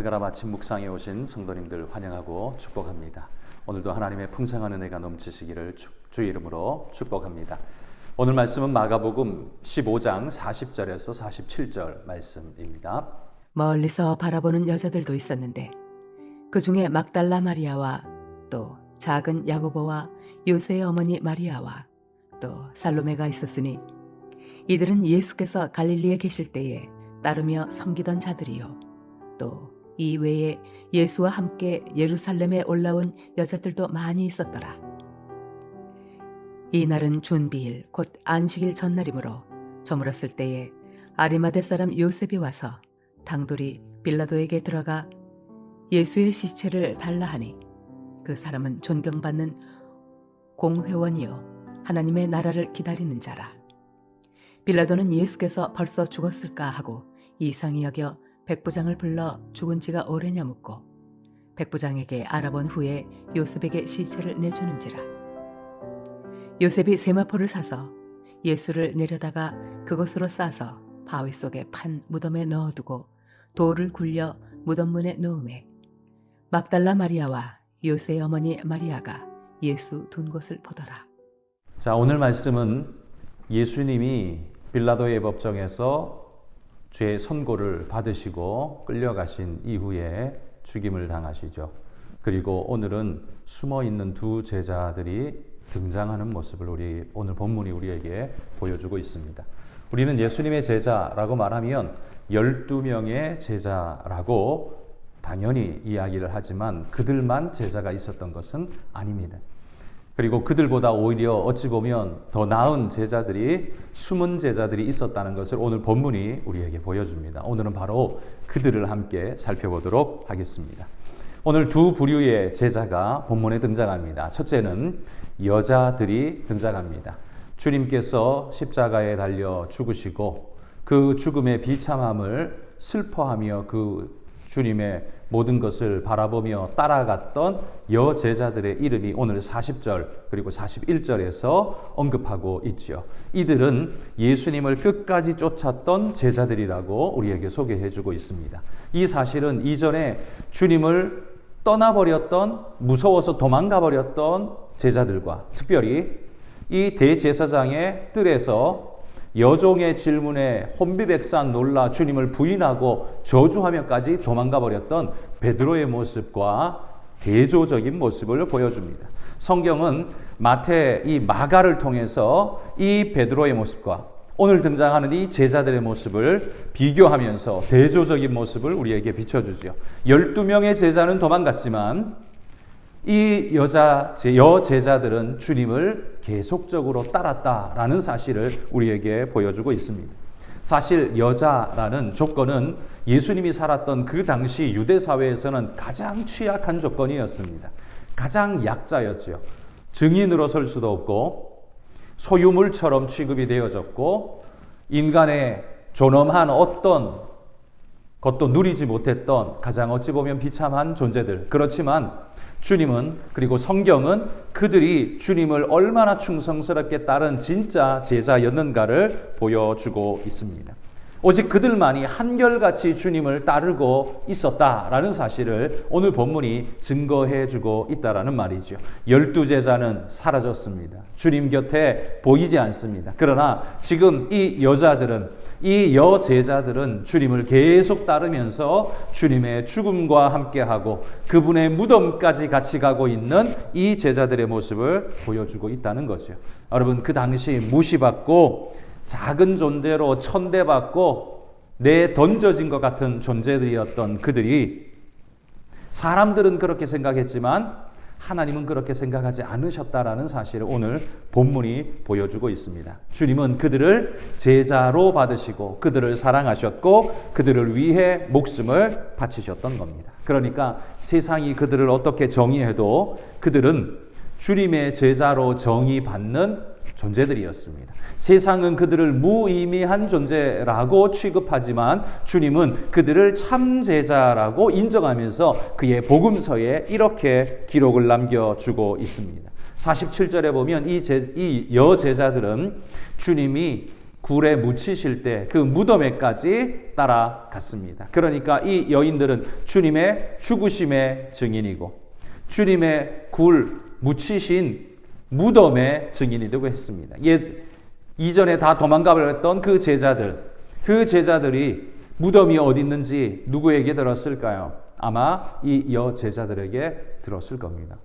번갈아 마침 묵상에 오신 성도님들 환영하고 축복합니다. 오늘도 하나님의 풍성한 은혜가 넘치시기를 주의 이름으로 축복합니다. 오늘 말씀은 마가복음 15장 40절에서 47절 말씀입니다. 멀리서 바라보는 여자들도 있었는데 그 중에 막달라 마리아와 또 작은 야고보와 요새의 어머니 마리아와 또 살로메가 있었으니 이들은 예수께서 갈릴리에 계실 때에 따르며 섬기던 자들이요 또 이 외에 예수와 함께 예루살렘에 올라온 여자들도 많이 있었더라. 이 날은 준비일 곧 안식일 전날이므로 저물었을 때에 아리마대 사람 요셉이 와서 당돌이 빌라도에게 들어가 예수의 시체를 달라 하니 그 사람은 존경받는 공회원이요 하나님의 나라를 기다리는 자라. 빌라도는 예수께서 벌써 죽었을까 하고 이상히 여겨 백부장을 불러 죽은 지가 오래냐 묻고 백부장에게 알아본 후에 요셉에게 시체를 내주는지라. 요셉이 세마포를 사서 예수를 내려다가 그것으로 싸서 바위 속에 판 무덤에 넣어두고 돌을 굴려 무덤문에 놓음에 막달라 마리아와 요새의 어머니 마리아가 예수 둔 곳을 보더라. 자, 오늘 말씀은 예수님이 빌라도의 법정에서 죄의 선고를 받으시고 끌려가신 이후에 죽임을 당하시죠. 그리고 오늘은 숨어있는 두 제자들이 등장하는 모습을 오늘 본문이 우리에게 보여주고 있습니다. 우리는 예수님의 제자라고 말하면 12명의 제자라고 당연히 이야기를 하지만 그들만 제자가 있었던 것은 아닙니다. 그리고 그들보다 오히려 어찌 보면 더 나은 제자들이, 숨은 제자들이 있었다는 것을 오늘 본문이 우리에게 보여줍니다. 오늘은 바로 그들을 함께 살펴보도록 하겠습니다. 오늘 두 부류의 제자가 본문에 등장합니다. 첫째는 여자들이 등장합니다. 주님께서 십자가에 달려 죽으시고 그 죽음의 비참함을 슬퍼하며 그 주님의 모든 것을 바라보며 따라갔던 여제자들의 이름이 오늘 40절 그리고 41절에서 언급하고 있지요. 이들은 예수님을 끝까지 쫓았던 제자들이라고 우리에게 소개해주고 있습니다. 이 사실은 이전에 주님을 떠나버렸던, 무서워서 도망가버렸던 제자들과 특별히 이 대제사장의 뜰에서 여종의 질문에 혼비백산 놀라 주님을 부인하고 저주하며까지 도망가버렸던 베드로의 모습과 대조적인 모습을 보여줍니다. 성경은 이 마가를 통해서 이 베드로의 모습과 오늘 등장하는 이 제자들의 모습을 비교하면서 대조적인 모습을 우리에게 비춰주죠. 12명의 제자는 도망갔지만 이 여제자들은 주님을 계속적으로 따랐다라는 사실을 우리에게 보여주고 있습니다. 사실 여자라는 조건은 예수님이 살았던 그 당시 유대 사회에서는 가장 취약한 조건이었습니다. 가장 약자였죠. 증인으로 설 수도 없고 소유물처럼 취급이 되어졌고 인간의 존엄한 어떤 것도 누리지 못했던 가장 어찌 보면 비참한 존재들. 그렇지만 주님은, 그리고 성경은 그들이 주님을 얼마나 충성스럽게 따른 진짜 제자였는가를 보여주고 있습니다. 오직 그들만이 한결같이 주님을 따르고 있었다라는 사실을 오늘 본문이 증거해주고 있다라는 말이죠. 12제자는 사라졌습니다. 주님 곁에 보이지 않습니다. 그러나 지금 이 여제자들은 주님을 계속 따르면서 주님의 죽음과 함께하고 그분의 무덤까지 같이 가고 있는 이 제자들의 모습을 보여주고 있다는 거죠. 여러분, 그 당시 무시받고 작은 존재로 천대받고 내던져진 것 같은 존재들이었던 그들이, 사람들은 그렇게 생각했지만 하나님은 그렇게 생각하지 않으셨다라는 사실을 오늘 본문이 보여주고 있습니다. 주님은 그들을 제자로 받으시고 그들을 사랑하셨고 그들을 위해 목숨을 바치셨던 겁니다. 그러니까 세상이 그들을 어떻게 정의해도 그들은 주님의 제자로 정의받는 존재들이었습니다. 세상은 그들을 무의미한 존재라고 취급하지만 주님은 그들을 참 제자라고 인정하면서 그의 복음서에 이렇게 기록을 남겨주고 있습니다. 47절에 보면 이 여제자들은 주님이 굴에 묻히실 때 그 무덤에까지 따라갔습니다. 그러니까 이 여인들은 주님의 죽으심의 증인이고 주님의 굴 묻히신 무덤의 증인이 되고 했습니다. 이전에 다 도망가 버렸던 그 제자들이 무덤이 어디 있는지 누구에게 들었을까요? 아마 이 여제자들에게 들었을 겁니다.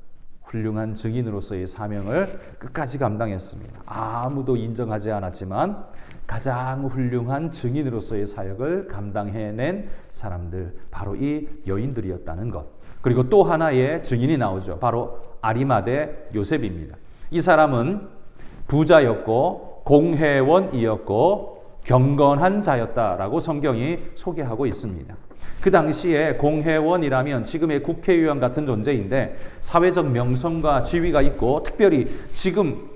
훌륭한 증인으로서의 사명을 끝까지 감당했습니다. 아무도 인정하지 않았지만 가장 훌륭한 증인으로서의 사역을 감당해낸 사람들, 바로 이 여인들이었다는 것. 그리고 또 하나의 증인이 나오죠. 바로 아리마대 요셉입니다. 이 사람은 부자였고 공회원이었고 경건한 자였다라고 성경이 소개하고 있습니다. 그 당시에 공회원이라면 지금의 국회의원 같은 존재인데 사회적 명성과 지위가 있고 특별히 지금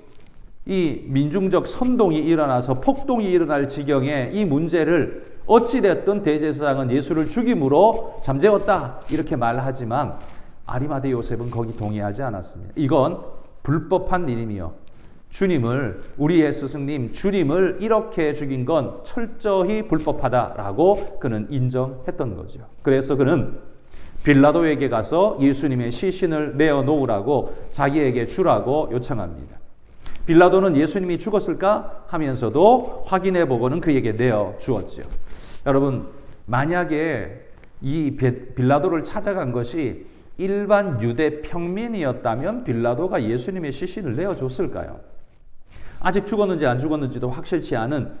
이 민중적 선동이 일어나서 폭동이 일어날 지경에 이 문제를 어찌됐든 대제사장은 예수를 죽임으로 잠재웠다 이렇게 말하지만 아리마대 요셉은 거기 동의하지 않았습니다. 이건 불법한 일이며 우리의 스승님 주님을 이렇게 죽인 건 철저히 불법하다라고 그는 인정했던 거죠. 그래서 그는 빌라도에게 가서 예수님의 시신을 내어놓으라고 자기에게 주라고 요청합니다. 빌라도는 예수님이 죽었을까 하면서도 확인해 보고는 그에게 내어주었죠. 여러분, 만약에 이 빌라도를 찾아간 것이 일반 유대 평민이었다면 빌라도가 예수님의 시신을 내어줬을까요? 아직 죽었는지 안 죽었는지도 확실치 않은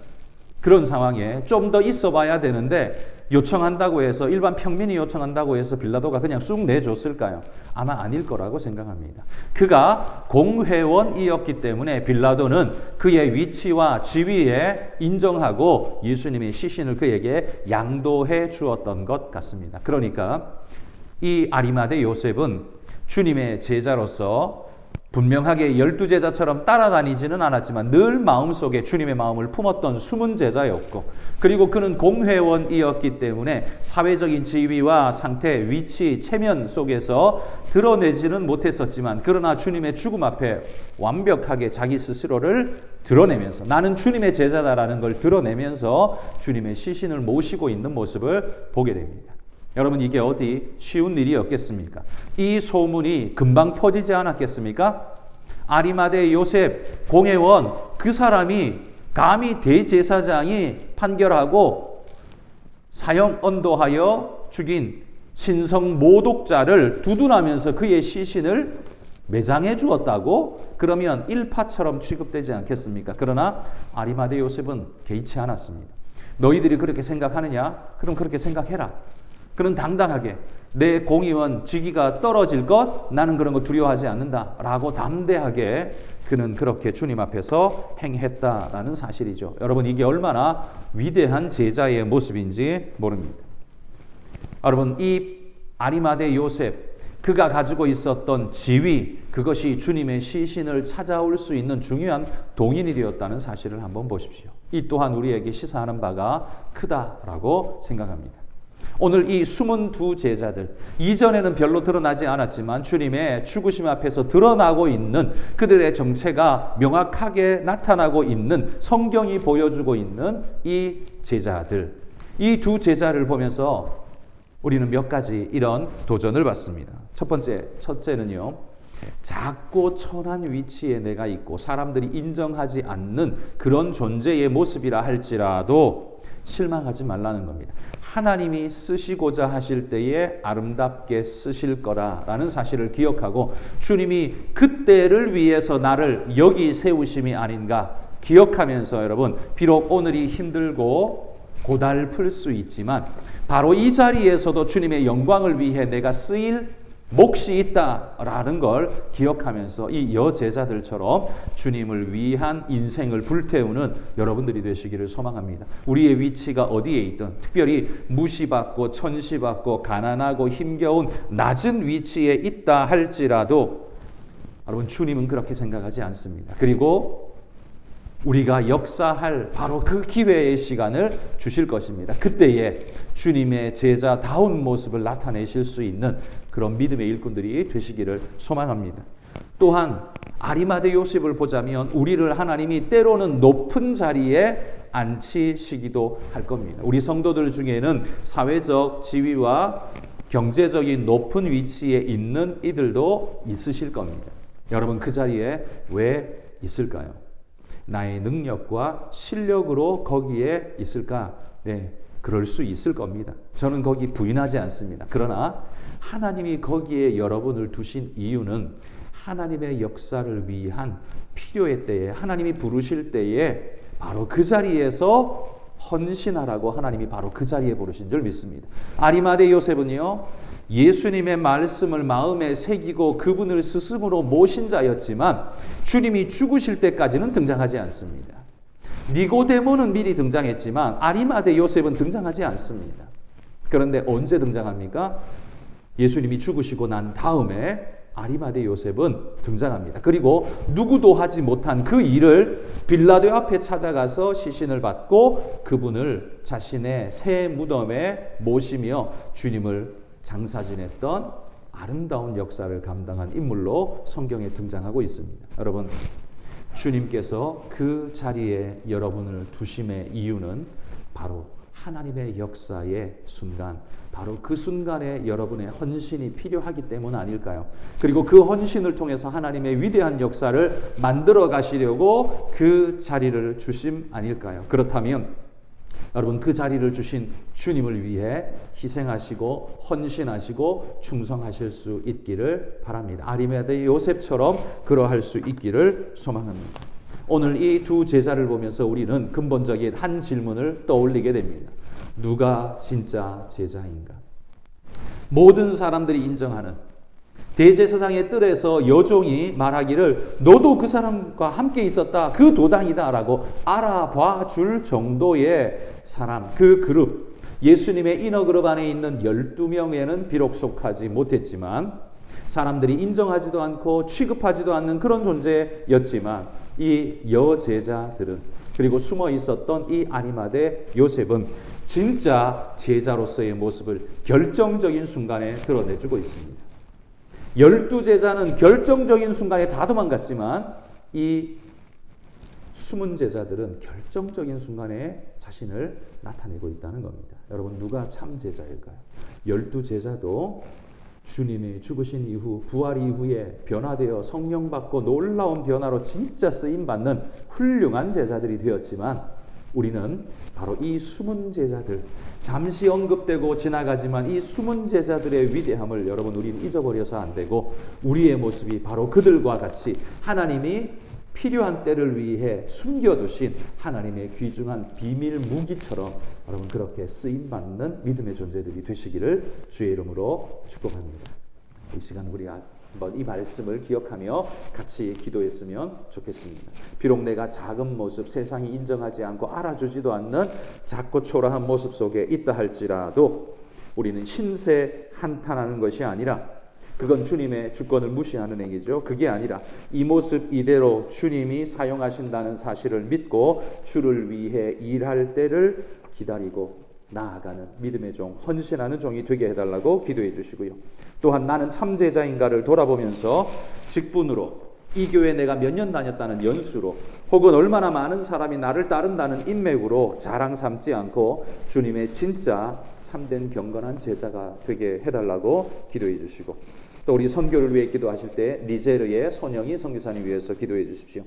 그런 상황에 좀 더 있어 봐야 되는데 요청한다고 해서 일반 평민이 요청한다고 해서 빌라도가 그냥 쑥 내줬을까요? 아마 아닐 거라고 생각합니다. 그가 공회원이었기 때문에 빌라도는 그의 위치와 지위에 인정하고 예수님의 시신을 그에게 양도해 주었던 것 같습니다. 그러니까 이 아리마대 요셉은 주님의 제자로서 분명하게 12제자처럼 따라다니지는 않았지만 늘 마음속에 주님의 마음을 품었던 숨은 제자였고 그리고 그는 공회원이었기 때문에 사회적인 지위와 상태, 위치, 체면 속에서 드러내지는 못했었지만 그러나 주님의 죽음 앞에 완벽하게 자기 스스로를 드러내면서 나는 주님의 제자다라는 걸 드러내면서 주님의 시신을 모시고 있는 모습을 보게 됩니다. 여러분, 이게 어디 쉬운 일이었겠습니까? 이 소문이 금방 퍼지지 않았겠습니까? 아리마대 요셉 공회원, 그 사람이 감히 대제사장이 판결하고 사형 언도하여 죽인 신성 모독자를 두둔하면서 그의 시신을 매장해 주었다고? 그러면 일파처럼 취급되지 않겠습니까? 그러나 아리마대 요셉은 개의치 않았습니다. 너희들이 그렇게 생각하느냐? 그럼 그렇게 생각해라. 그는 당당하게 내 공의원 직위가 떨어질 것 나는 그런 거 두려워하지 않는다라고 담대하게 그는 그렇게 주님 앞에서 행했다라는 사실이죠. 여러분, 이게 얼마나 위대한 제자의 모습인지 모릅니다. 여러분, 이 아리마대 요셉, 그가 가지고 있었던 지위, 그것이 주님의 시신을 찾아올 수 있는 중요한 동인이 되었다는 사실을 한번 보십시오. 이 또한 우리에게 시사하는 바가 크다라고 생각합니다. 오늘 이 숨은 두 제자들, 이전에는 별로 드러나지 않았지만 주님의 죽으심 앞에서 드러나고 있는 그들의 정체가 명확하게 나타나고 있는 성경이 보여주고 있는 이 제자들, 이 두 제자를 보면서 우리는 몇 가지 이런 도전을 받습니다. 첫째는요, 작고 천한 위치에 내가 있고 사람들이 인정하지 않는 그런 존재의 모습이라 할지라도 실망하지 말라는 겁니다. 하나님이 쓰시고자 하실 때에 아름답게 쓰실 거라라는 사실을 기억하고 주님이 그때를 위해서 나를 여기 세우심이 아닌가 기억하면서 여러분, 비록 오늘이 힘들고 고달플 수 있지만 바로 이 자리에서도 주님의 영광을 위해 내가 쓰일 몫이 있다라는 걸 기억하면서 이 여제자들처럼 주님을 위한 인생을 불태우는 여러분들이 되시기를 소망합니다. 우리의 위치가 어디에 있든, 특별히 무시받고 천시받고 가난하고 힘겨운 낮은 위치에 있다 할지라도 여러분, 주님은 그렇게 생각하지 않습니다. 그리고 우리가 역사할 바로 그 기회의 시간을 주실 것입니다. 그때에 주님의 제자다운 모습을 나타내실 수 있는 그런 믿음의 일꾼들이 되시기를 소망합니다. 또한 아리마대 요셉을 보자면 우리를 하나님이 때로는 높은 자리에 앉히시기도 할 겁니다. 우리 성도들 중에는 사회적 지위와 경제적인 높은 위치에 있는 이들도 있으실 겁니다. 여러분 그 자리에 왜 있을까요? 나의 능력과 실력으로 거기에 있을까? 네, 그럴 수 있을 겁니다. 저는 거기 부인하지 않습니다. 그러나 하나님이 거기에 여러분을 두신 이유는 하나님의 역사를 위한 필요의 때에, 하나님이 부르실 때에 바로 그 자리에서 헌신하라고 하나님이 바로 그 자리에 부르신 줄 믿습니다. 아리마대 요셉은요, 예수님의 말씀을 마음에 새기고 그분을 스승으로 모신 자였지만 주님이 죽으실 때까지는 등장하지 않습니다. 니고데모는 미리 등장했지만 아리마대 요셉은 등장하지 않습니다. 그런데 언제 등장합니까? 예수님이 죽으시고 난 다음에 아리마대 요셉은 등장합니다. 그리고 누구도 하지 못한 그 일을 빌라도 앞에 찾아가서 시신을 받고 그분을 자신의 새 무덤에 모시며 주님을 장사 지냈던 아름다운 역사를 감당한 인물로 성경에 등장하고 있습니다. 여러분, 주님께서 그 자리에 여러분을 두심의 이유는 바로 하나님의 역사의 순간, 바로 그 순간에 여러분의 헌신이 필요하기 때문 아닐까요? 그리고 그 헌신을 통해서 하나님의 위대한 역사를 만들어 가시려고 그 자리를 주심 아닐까요? 그렇다면 여러분 그 자리를 주신 주님을 위해 희생하시고 헌신하시고 충성하실 수 있기를 바랍니다. 아리마대 요셉처럼 그러할 수 있기를 소망합니다. 오늘 이 두 제자를 보면서 우리는 근본적인 한 질문을 떠올리게 됩니다. 누가 진짜 제자인가? 모든 사람들이 인정하는 대제사장의 뜰에서 여종이 말하기를 너도 그 사람과 함께 있었다, 그 도당이다 라고 알아봐 줄 정도의 사람, 그 그룹, 예수님의 이너 그룹 안에 있는 12명에는 비록 속하지 못했지만 사람들이 인정하지도 않고 취급하지도 않는 그런 존재였지만 이 여제자들은, 그리고 숨어 있었던 이 아리마대 요셉은 진짜 제자로서의 모습을 결정적인 순간에 드러내주고 있습니다. 12제자는 결정적인 순간에 다 도망갔지만 이 숨은 제자들은 결정적인 순간에 자신을 나타내고 있다는 겁니다. 여러분 누가 참 제자일까요? 12제자도 주님이 죽으신 이후 부활 이후에 변화되어 성령 받고 놀라운 변화로 진짜 쓰임받는 훌륭한 제자들이 되었지만 우리는 바로 이 숨은 제자들, 잠시 언급되고 지나가지만 이 숨은 제자들의 위대함을 여러분 우리는 잊어버려서 안 되고 우리의 모습이 바로 그들과 같이 하나님이 필요한 때를 위해 숨겨두신 하나님의 귀중한 비밀 무기처럼 여러분 그렇게 쓰임받는 믿음의 존재들이 되시기를 주의 이름으로 축복합니다. 이 시간 우리가 한번 이 말씀을 기억하며 같이 기도했으면 좋겠습니다. 비록 내가 작은 모습, 세상이 인정하지 않고 알아주지도 않는 작고 초라한 모습 속에 있다 할지라도 우리는 신세 한탄하는 것이 아니라, 그건 주님의 주권을 무시하는 행위죠. 그게 아니라 이 모습 이대로 주님이 사용하신다는 사실을 믿고 주를 위해 일할 때를 기다리고 나아가는 믿음의 종, 헌신하는 종이 되게 해달라고 기도해 주시고요. 또한 나는 참 제자인가를 돌아보면서 직분으로, 이 교회에 내가 몇 년 다녔다는 연수로, 혹은 얼마나 많은 사람이 나를 따른다는 인맥으로 자랑 삼지 않고 주님의 진짜 참된 경건한 제자가 되게 해달라고 기도해 주시고, 또 우리 선교를 위해 기도하실 때 니제르의 손영희 선교사님 위해서 기도해 주십시오.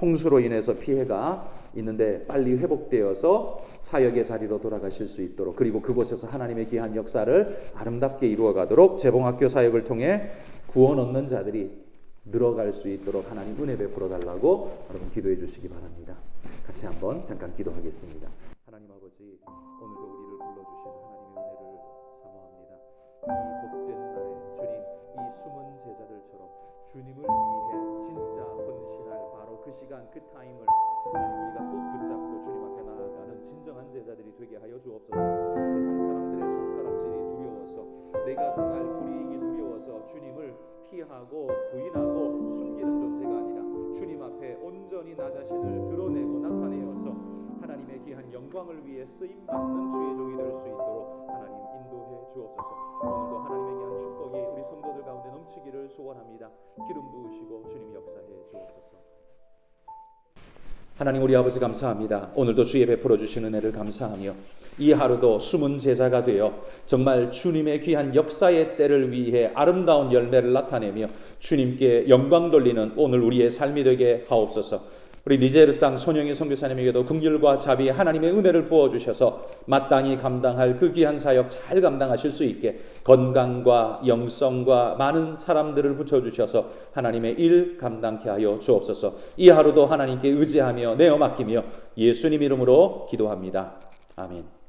홍수로 인해서 피해가 있는데 빨리 회복되어서 사역의 자리로 돌아가실 수 있도록, 그리고 그곳에서 하나님의 귀한 역사를 아름답게 이루어가도록 재봉학교 사역을 통해 구원 얻는 자들이 늘어갈 수 있도록 하나님 은혜 베풀어 달라고 여러분 기도해 주시기 바랍니다. 같이 한번 잠깐 기도하겠습니다. 하나님 아버지, 오늘도 우리를 불러주신 하나님의 은혜를 사모합니다. 이 복된 날에 주님, 이 숨은 제자들처럼 주님을 위해 진짜 헌신할 바로 그 시간, 그 타임을 하나님 우리가 꼭 붙잡고 주님 앞에 나아가는 진정한 제자들이 되게 하여 주옵소서. 세상 사람들의 손가락질이 두려워서, 내가 당할 불이익이 두려워서 주님을 피하고 부인하고 숨기는 존재가 아니라 주님 앞에 온전히 나 자신을 드러내고 나타내어서 하나님의 귀한 영광을 위해 쓰임받는 주의 종이 될 수 있도록 하나님 인도해 주옵소서. 오늘도 하나님의 귀한 축복이 우리 성도들 가운데 넘치기를 소원합니다. 기름 부으시고 주님 역사해 주옵소서. 하나님 우리 아버지 감사합니다. 오늘도 주의 베풀어 주신 은혜를 감사하며 이 하루도 숨은 제자가 되어 정말 주님의 귀한 역사의 때를 위해 아름다운 열매를 나타내며 주님께 영광 돌리는 오늘 우리의 삶이 되게 하옵소서. 우리 니제르 땅 손영희 선교사님에게도 긍휼과 자비 하나님의 은혜를 부어주셔서 마땅히 감당할 그 귀한 사역 잘 감당하실 수 있게 건강과 영성과 많은 사람들을 붙여주셔서 하나님의 일 감당케 하여 주옵소서. 이 하루도 하나님께 의지하며 내어 맡기며 예수님 이름으로 기도합니다. 아멘.